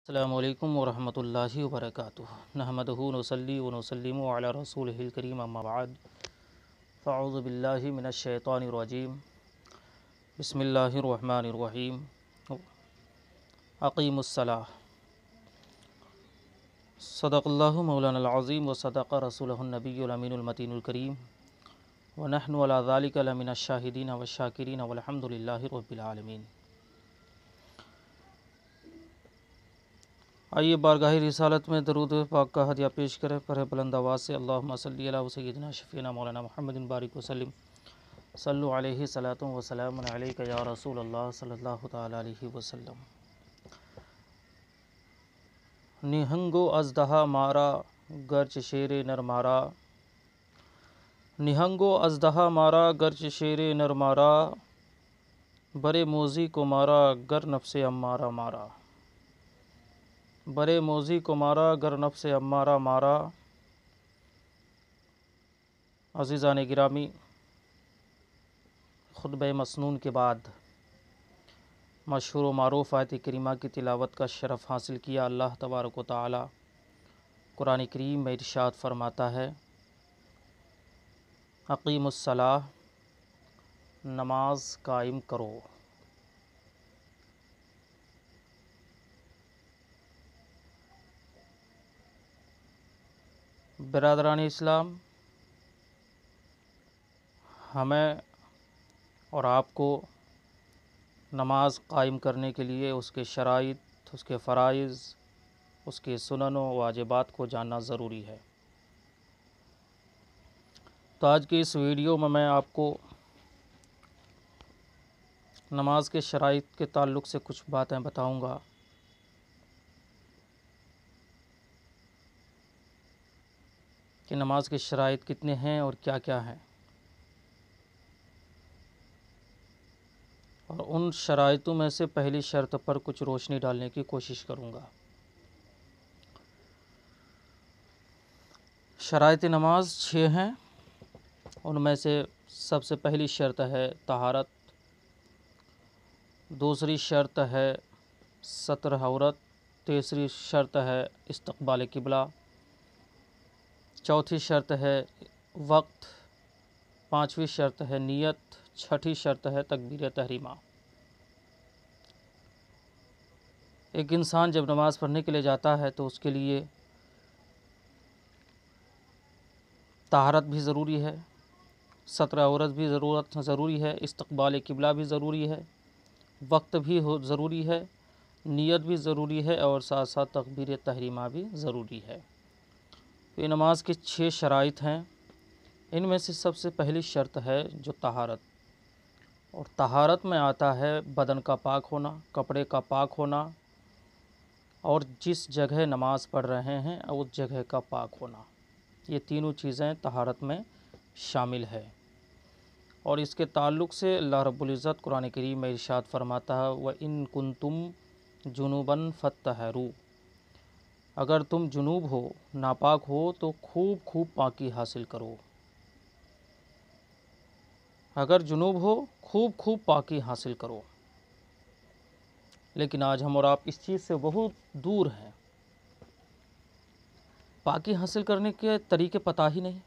अस्सलामुअलैकुम वरहमतुल्लाहि वबरकातुहू नहमदुहु नुसल्ली व नुसल्लिमु अला रसूलिहिल करीम अम्मा बाद फ़अऊज़ु बिल्लाहि मिनश शैतानिर रजीम बिस्मिल्लाहिर रहमानिर रहीम अक़ीमुस्सलाह सदक़ल्लाहु मौलानाल अज़ीम व सदक़ रसूलुहुन नबियुल अमीनुल मतीनुल करीम व नहनु अला ज़ालिका लमिनश शाहिदीन व शाकिरीन वल्हम्दुलिल्लाहि रब्बिल आलमीन। आइए बारगाह रिसालत में दरूद पाक का हदिया पेश करें। पढ़े बुलंद आवाज़ से अल्लाहुम्मा सल्ली अला सय्यिदिना शफ़ीना मौलाना मुहम्मदिन बारिक वसल्लिम सल्लु अलैहि सलातु व सलामुन अलैका या रसूल अल्लाह सल्लल्लाहु तआला अलैहि वसल्लम। निहंगो अज़दहा मारा गर्च शेरे नर मारा, निहंगो अज़दहा मारा गर्च शेरे नर मारा, बरे मोज़ी को मारा गर नफ्से अम्मारा मारा, बरे मोज़ी को मारा गर नफ्से अम्मारा मारा। अज़ीज़ान गिरामी, खुतबे मसनून के बाद मशहूर व मारूफ़ आयत करीमा की तिलावत का शरफ़ हासिल किया। अल्लाह तबारक व तआला कुरान करीम में इरशाद फरमाता है, अक़ीमुस्सलाह, नमाज कायम करो। बिरादरान इस्लाम, हमें और आपको नमाज कायम करने के लिए उसके शराइत, उसके फ़राइज़, उसके सुनन व वाजिबात को जानना ज़रूरी है। तो आज की इस वीडियो में मैं आपको नमाज के शराइत के ताल्लुक़ से कुछ बातें बताऊंगा। कि नमाज के शराइत कितने हैं और क्या क्या हैं, और उन शराइतों में से पहली शर्त पर कुछ रोशनी डालने की कोशिश करूंगा। शराइत नमाज 6 हैं। उनमें से सबसे पहली शर्त है तहारत, दूसरी शर्त है सतर औरत, तीसरी शर्त है इस्तक़बाल क़िबला, चौथी शर्त है वक्त, पाँचवीं शर्त है नियत, छठी शर्त है तकबीर तहरीमा। एक इंसान जब नमाज़ पढ़ने के लिए जाता है तो उसके लिए तहारत भी ज़रूरी है, सतर औरत भी ज़रूरी है, इस्तक़बाल क़िबला भी ज़रूरी है, वक्त भी ज़रूरी है, नियत भी ज़रूरी है, और साथ साथ तकबीर तहरीमा भी ज़रूरी है। तो ये नमाज के 6 शराइत हैं। इनमें से सबसे पहली शर्त है जो तहारत, और तहारत में आता है बदन का पाक होना, कपड़े का पाक होना, और जिस जगह नमाज़ पढ़ रहे हैं उस जगह का पाक होना। ये तीनों चीज़ें तहारत में शामिल है। और इसके ताल्लुक़ से अल्लाह रब्बुल इज़्ज़त कुरान करीम में इरशाद फरमाता है, व इन कुंतुम जुनूबन फत्तहरू, अगर तुम जुनूब हो, नापाक हो, तो खूब खूब पाकी हासिल करो। अगर जुनूब हो, खूब खूब पाकी हासिल करो। लेकिन आज हम और आप इस चीज़ से बहुत दूर हैं। पाकी हासिल करने के तरीके पता ही नहीं।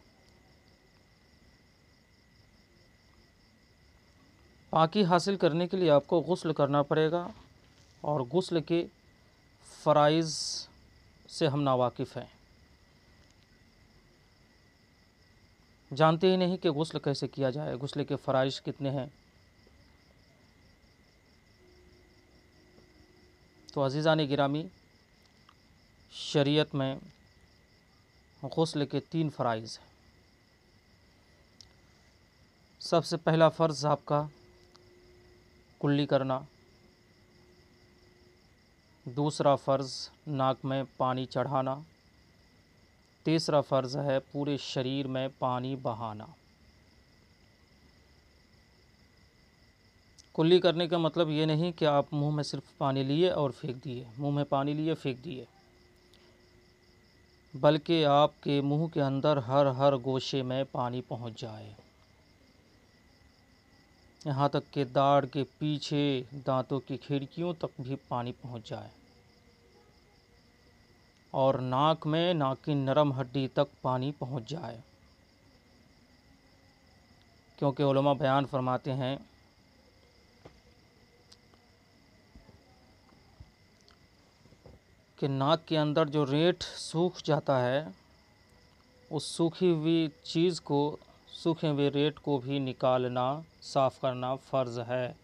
पाकी हासिल करने के लिए आपको गुस्ल करना पड़ेगा, और गुस्ल के फ़राइज़ से हम नावाकिफ़ हैं, जानते ही नहीं कि गुस्ल कैसे किया जाए, गुस्ल के फ़राइज़ कितने हैं। तो अज़ीज़ान गिरामी, शरीयत में गुस्ल के 3 फ़राइज़ हैं। सबसे पहला फ़र्ज़ आपका कुल्ली करना, दूसरा फ़र्ज़ नाक में पानी चढ़ाना, तीसरा फ़र्ज़ है पूरे शरीर में पानी बहाना। कुल्ली करने का मतलब ये नहीं कि आप मुंह में सिर्फ पानी लिए और फेंक दिए, मुंह में पानी लिए फेंक दिए, बल्कि आपके मुंह के अंदर हर गोशे में पानी पहुंच जाए, यहाँ तक कि दाढ़ के पीछे दांतों की खिड़कियों तक भी पानी पहुंच जाए। और नाक में, नाक की नरम हड्डी तक पानी पहुंच जाए। क्योंकि उलमा बयान फरमाते हैं कि नाक के अंदर जो रेत सूख जाता है, उस सूखी हुई चीज़ को, सूखे हुए रेत को भी निकालना, साफ़ करना फ़र्ज़ है।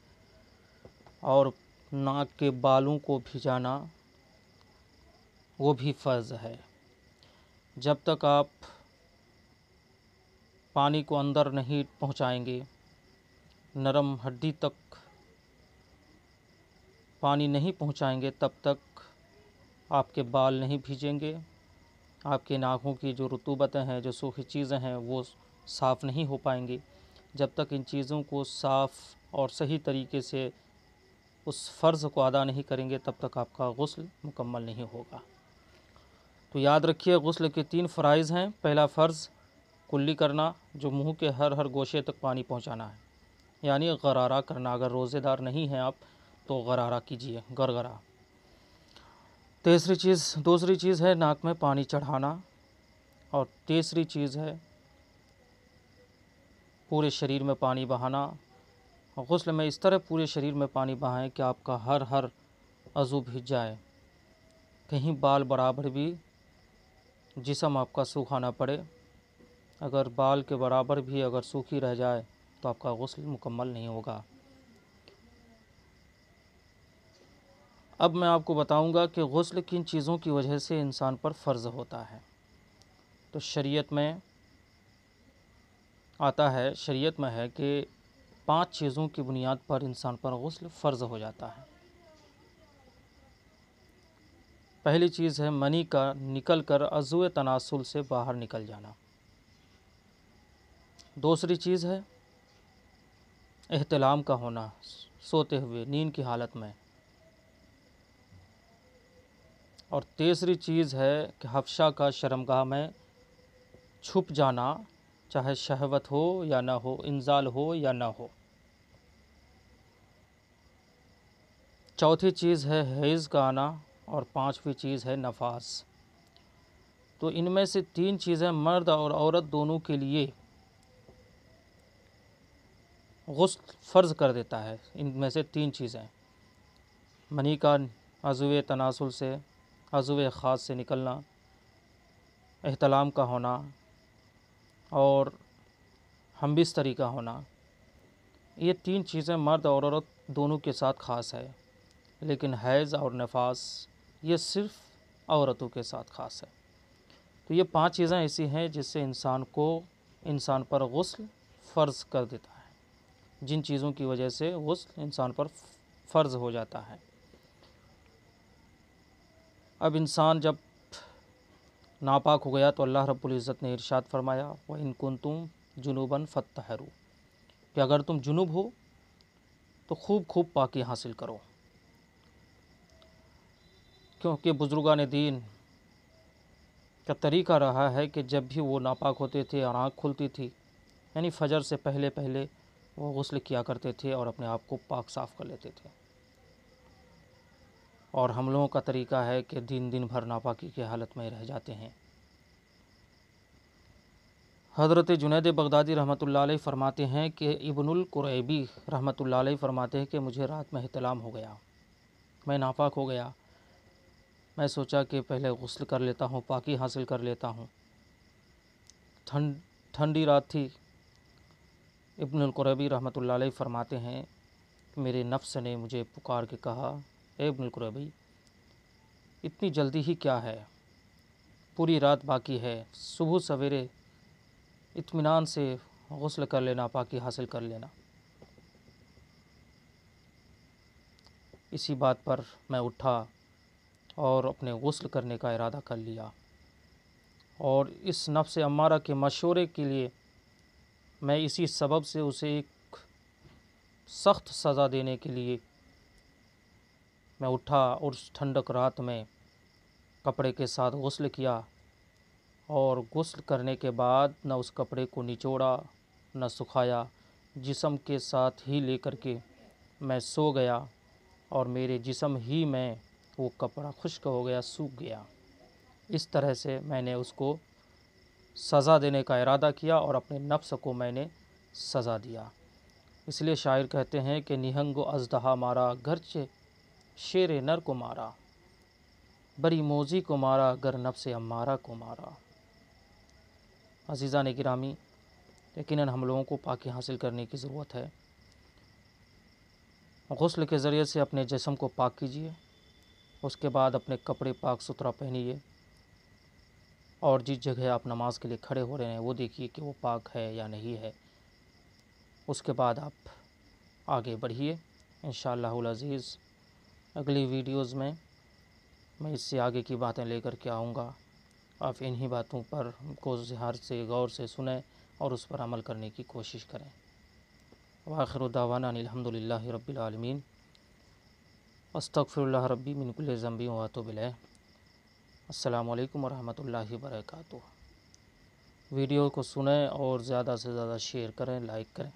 और नाक के बालों को भिजाना वो भी फ़र्ज़ है। जब तक आप पानी को अंदर नहीं पहुंचाएंगे, नरम हड्डी तक पानी नहीं पहुंचाएंगे, तब तक आपके बाल नहीं भीजेंगे, आपके नाखून की जो रुतूबतें हैं, जो सूखी चीज़ें हैं, वो साफ़ नहीं हो पाएंगी। जब तक इन चीज़ों को साफ़ और सही तरीके से उस फ़र्ज़ को अदा नहीं करेंगे, तब तक आपका गुस्ल मुकम्मल नहीं होगा। तो याद रखिए, गुस्ल के 3 फ़राइज़ हैं। पहला फ़र्ज़ कुल्ली करना, जो मुंह के हर गोशे तक पानी पहुंचाना है, यानी गरारा करना। अगर रोज़ेदार नहीं हैं आप तो गरारा कीजिए, गरगरा। दूसरी चीज़ है नाक में पानी चढ़ाना। और तीसरी चीज़ है पूरे शरीर में पानी बहाना। गुस्ल में इस तरह पूरे शरीर में पानी बहाएं कि आपका हर अज़ू भीग जाए, कहीं बाल बराबर भी जिस्म आपका सूखा ना पड़े। अगर बाल के बराबर भी अगर सूखी रह जाए तो आपका गुस्ल मुकम्मल नहीं होगा। अब मैं आपको बताऊंगा कि गुस्ल किन चीज़ों की वजह से इंसान पर फ़र्ज़ होता है। तो शरीयत में आता है, शरीयत में है कि 5 चीज़ों की बुनियाद पर इंसान पर गुस्ल फ़र्ज़ हो जाता है। पहली चीज़ है मनी का निकल कर अज़्वे तनासुल से बाहर निकल जाना। दूसरी चीज़ है एहतिलाम का होना, सोते हुए, नींद की हालत में। और तीसरी चीज़ है कि हफ्शा का शर्मगाह में छुप जाना, चाहे शहवत हो या ना हो, इंजाल हो या ना हो। चौथी चीज़ है हैज़ का आना। और 5वीं चीज़ है नफास। तो इनमें से 3 चीज़ें मर्द और औरत दोनों के लिए गुस्ल फ़र्ज़ कर देता है। इनमें से 3 चीज़ें, मनी का अज़्वे तनासुल से, अज़्वे ख़ास से निकलना, एहतलाम का होना और हमबिस्तरी का होना। ये 3 चीज़ें मर्द और औरत दोनों के साथ ख़ास है, लेकिन हैज़ और नफास ये सिर्फ़ औरतों के साथ ख़ास है। तो ये 5 चीज़ें ऐसी हैं जिससे इंसान पर गुस्ल फ़र्ज़ कर देता है, जिन चीज़ों की वजह से गुस्ल इंसान पर फ़र्ज़ हो जाता है। अब इंसान जब नापाक हो गया तो अल्लाह रब्बुल इज़्ज़त ने इरशाद फरमाया, व इन कुंतुम जुनूबन फत्तहरू, कि अगर तुम जुनूब हो तो खूब पाकी हासिल करो। क्योंकि बुज़ुर्गान दीन का तरीक़ा रहा है कि जब भी वो नापाक होते थे और आँख खुलती थी, यानी फ़जर से पहले पहले वो गुस्ल किया करते थे और अपने आप को पाक साफ़ कर लेते थे। और हम लोगों का तरीक़ा है कि दिन भर नापाकी की हालत में रह जाते हैं। हज़रत जुनैद बगदादी रहमतुल्लाह अलैह फ़रमाते हैं कि इब्नुल कुरैबी रहमतुल्लाह अलैह फ़रमाते हैं कि मुझे रात में एहतिलाम हो गया, मैं नापाक हो गया। मैं सोचा कि पहले गुस्ल कर लेता हूँ, पाकी हासिल कर लेता हूँ। ठंडी रात थी। इब्नुल कुरैबी रहमतुल्लाह अलैह फ़रमाते हैं, मेरे नफ्स ने मुझे पुकार के कहा, ए इब्नुल कुरैबी, इतनी जल्दी ही क्या है, पूरी रात बाकी है, सुबह सवेरे इत्मीनान से गुस्ल कर लेना, पाकी हासिल कर लेना। इसी बात पर मैं उठा और अपने गुस्ल करने का इरादा कर लिया। और इस नफ्स अम्मारा के मशवरे के लिए मैं इसी सबब से उसे एक सख्त सज़ा देने के लिए मैं उठा और उस ठंडक रात में कपड़े के साथ गुस्ल किया। और गुस्ल करने के बाद न उस कपड़े को निचोड़ा न सुखाया, जिस्म के साथ ही लेकर के मैं सो गया और मेरे जिस्म ही में वो कपड़ा खुश्क हो गया, सूख गया। इस तरह से मैंने उसको सज़ा देने का इरादा किया और अपने नफ्स को मैंने सज़ा दिया। इसलिए शायर कहते हैं कि निहंगो अजदहा मारा, घरचे शेर नर को मारा, बड़ी मोजी को मारा, गर नफ्स अम्मारा को मारा। अज़ीज़ान गिरामी, यकीनन हम लोगों को पाकी हासिल करने की ज़रूरत है। गुस्ल के ज़रिए से अपने जिस्म को पाक कीजिए, उसके बाद अपने कपड़े पाक सुथरा पहनिए और जिस जगह आप नमाज के लिए खड़े हो रहे हैं वो देखिए कि वो पाक है या नहीं है। उसके बाद आप आगे बढ़िए। इंशाअल्लाहुल अज़ीज़ अगली वीडियोज़ में मैं इससे आगे की बातें लेकर के आऊँगा। आप इन्हीं बातों पर को ज़्यार से गौर से सुनें और उस पर अमल करने की कोशिश करें। वाखिरु दावाना अनिल हम्दुलिल्लाहि रब्बिल आलमीन। अस्तगफिरुल्लाह रब्बी मिन कुल्लि ज़ंबि व अतूबु इलैह। अस्सलामु अलैकुम व रहमतुल्लाहि व बरकातुहू। वीडियो को सुनें और ज़्यादा से ज़्यादा शेयर करें, लाइक करें।